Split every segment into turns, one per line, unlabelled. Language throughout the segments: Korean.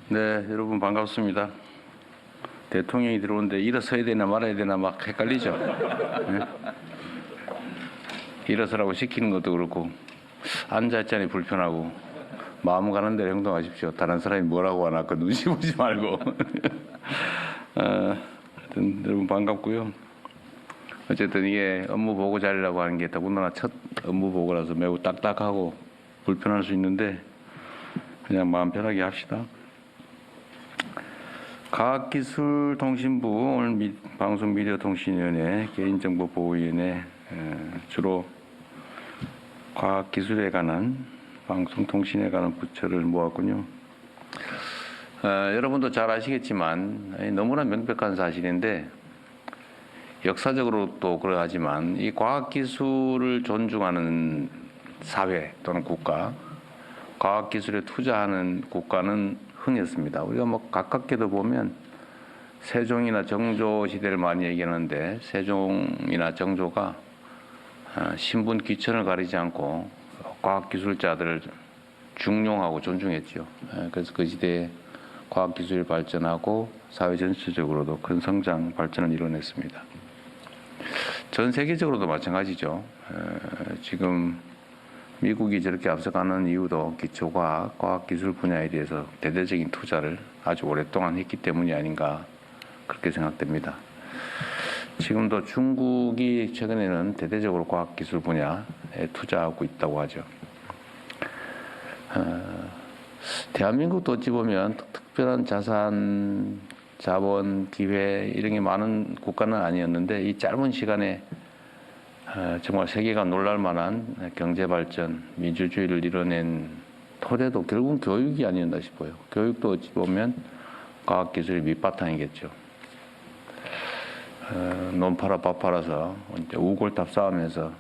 네, 여러분 반갑습니다. 대통령이 들어오는데 일어서야 되나 말아야 되나 막 헷갈리죠. 네? 일어서라고 시키는 것도 그렇고 앉아있자니 불편하고 마음 가는 대로 행동하십시오. 다른 사람이 뭐라고 하나 그 눈치 보지 말고. 하여튼 여러분 반갑고요. 어쨌든 이게 업무 보고 자리라고 하는 게 더군다나 첫 업무 보고라서 매우 딱딱하고 불편할 수 있는데 그냥 마음 편하게 합시다. 과학기술통신부 오늘 방송미디어통신위원회 개인정보보호위원회 주로 과학기술에 관한 방송통신에 관한 부처를 모았군요. 여러분도 잘 아시겠지만 너무나 명백한 사실인데 역사적으로 또 그러하지만 이 과학기술을 존중하는 사회 또는 국가, 과학기술에 투자하는 국가는 흔했습니다. 우리가 뭐 가깝게도 보면 세종이나 정조 시대를 많이 얘기하는데 세종이나 정조가 신분 귀천을 가리지 않고 과학기술자들을 중용하고 존중했죠. 그래서 그 시대에 과학기술이 발전하고 사회 전체적으로도 큰 성장 발전을 이뤄냈습니다. 전 세계적으로도 마찬가지죠. 지금 미국이 저렇게 앞서가는 이유도 기초과학, 과학기술 분야에 대해서 대대적인 투자를 아주 오랫동안 했기 때문이 아닌가 그렇게 생각됩니다. 지금도 중국이 최근에는 대대적으로 과학기술 분야에 투자하고 있다고 하죠. 대한민국도 어찌 보면 특별한 자산, 자본, 기회 이런 게 많은 국가는 아니었는데 이 짧은 시간에 정말 세계가 놀랄 만한 경제 발전, 민주주의를 이뤄낸 토대도 결국은 교육이 아니었나 싶어요. 교육도 어찌 보면 과학기술의 밑바탕이겠죠. 논 팔아 밥 팔아서 우골탑 쌓으면서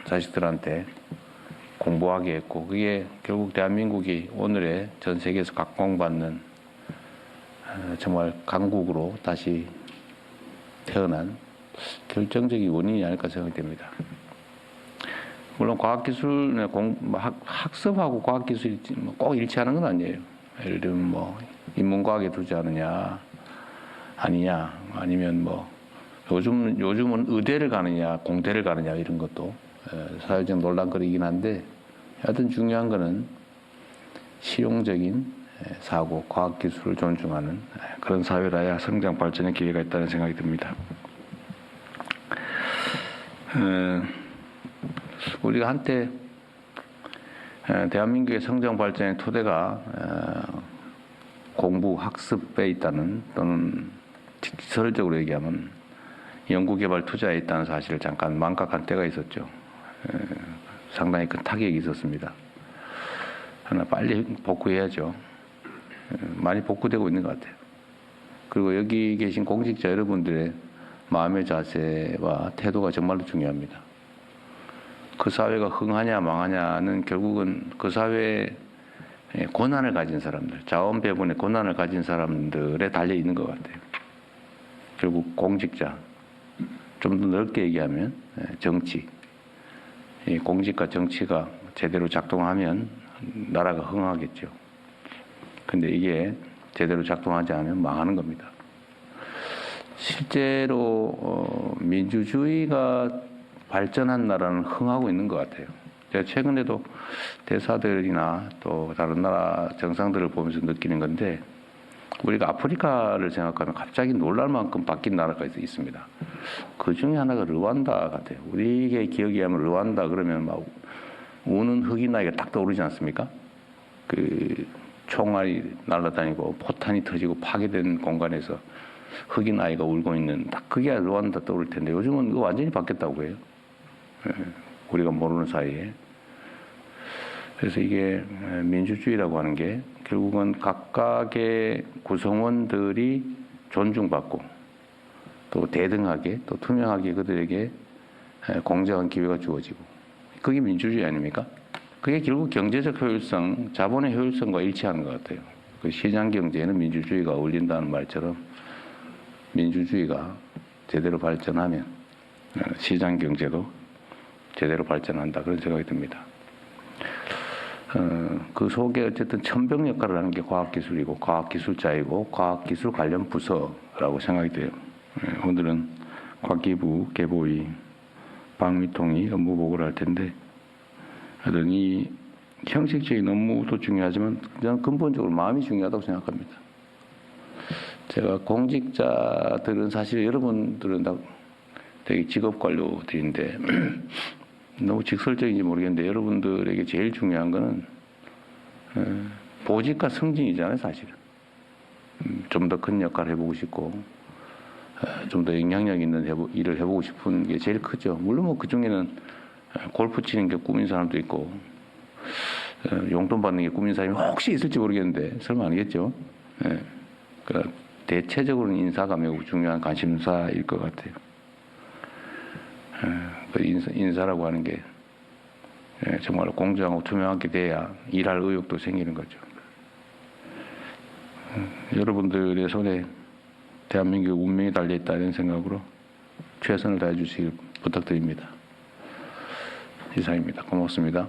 자식들한테 공부하게 했고 그게 결국 대한민국이 오늘의 전 세계에서 각광받는 정말 강국으로 다시 태어난 결정적인 원인이 아닐까 생각이 됩니다. 물론 과학기술, 학습하고 과학기술이 꼭 일치하는 건 아니에요. 예를 들면 뭐 인문과학에 투자하느냐 아니냐 아니면 뭐 요즘은 의대를 가느냐 공대를 가느냐 이런 것도 사회적 논란거리이긴 한데 하여튼 중요한 거는 실용적인 사고, 과학기술을 존중하는 그런 사회라야 성장 발전의 기회가 있다는 생각이 듭니다. 우리가 한때 대한민국의 성장 발전의 토대가 공부, 학습에 있다는 또는 직설적으로 얘기하면 연구개발 투자에 있다는 사실을 잠깐 망각한 때가 있었죠. 상당히 큰 타격이 있었습니다. 하나 빨리 복구해야죠. 많이 복구되고 있는 것 같아요. 그리고 여기 계신 공직자 여러분들의 마음의 자세와 태도가 정말로 중요합니다. 그 사회가 흥하냐 망하냐는 결국은 그 사회에 고난을 가진 사람들, 자원 배분의 고난을 가진 사람들에 달려 있는 것 같아요. 결국 공직자, 좀 더 넓게 얘기하면 정치, 공직과 정치가 제대로 작동하면 나라가 흥하겠죠. 근데 이게 제대로 작동하지 않으면 망하는 겁니다. 실제로 민주주의가 발전한 나라는 흥하고 있는 것 같아요. 제가 최근에도 대사들이나 또 다른 나라 정상들을 보면서 느끼는 건데 우리가 아프리카를 생각하면 갑자기 놀랄 만큼 바뀐 나라가 있습니다. 그 중에 하나가 르완다 같아요. 우리의 기억에 하면 르완다 그러면 막 우는 흑인 아이가 딱 떠오르지 않습니까? 그 총알이 날아다니고 포탄이 터지고 파괴된 공간에서 흑인 아이가 울고 있는 딱 그게 르완다 떠오를 텐데 요즘은 그거 완전히 바뀌었다고 해요. 우리가 모르는 사이에. 그래서 이게 민주주의라고 하는 게 결국은 각각의 구성원들이 존중받고 또 대등하게 또 투명하게 그들에게 공정한 기회가 주어지고 그게 민주주의 아닙니까? 그게 결국 경제적 효율성, 자본의 효율성과 일치하는 것 같아요. 그 시장 경제에는 민주주의가 어울린다는 말처럼 민주주의가 제대로 발전하면 시장 경제도 제대로 발전한다 그런 생각이 듭니다. 그 속에 어쨌든 천병 역할을 하는 게 과학기술이고 과학기술자이고 과학기술 관련 부서라고 생각이 돼요. 오늘은 과기부, 계보위, 방위통이 업무 보고를 할 텐데 하여튼 이 형식적인 업무도 중요하지만 저는 근본적으로 마음이 중요하다고 생각합니다. 제가 공직자들은 사실 여러분들은 다 되게 직업관료들인데 너무 직설적인지 모르겠는데 여러분들에게 제일 중요한 거는 보직과 승진이잖아요, 사실은. 좀 더 큰 역할을 해보고 싶고 좀 더 영향력 있는 일을 해보고 싶은 게 제일 크죠. 물론 뭐 그중에는 골프 치는 게 꿈인 사람도 있고 용돈 받는 게 꿈인 사람이 혹시 있을지 모르겠는데 설마 아니겠죠. 그러니까 대체적으로는 인사가 매우 중요한 관심사일 것 같아요. 그 인사라고 하는 게 정말 공정하고 투명하게 돼야 일할 의욕도 생기는 거죠. 여러분들의 손에 대한민국 운명이 달려있다 이런 생각으로 최선을 다해 주시길 부탁드립니다. 이상입니다. 고맙습니다.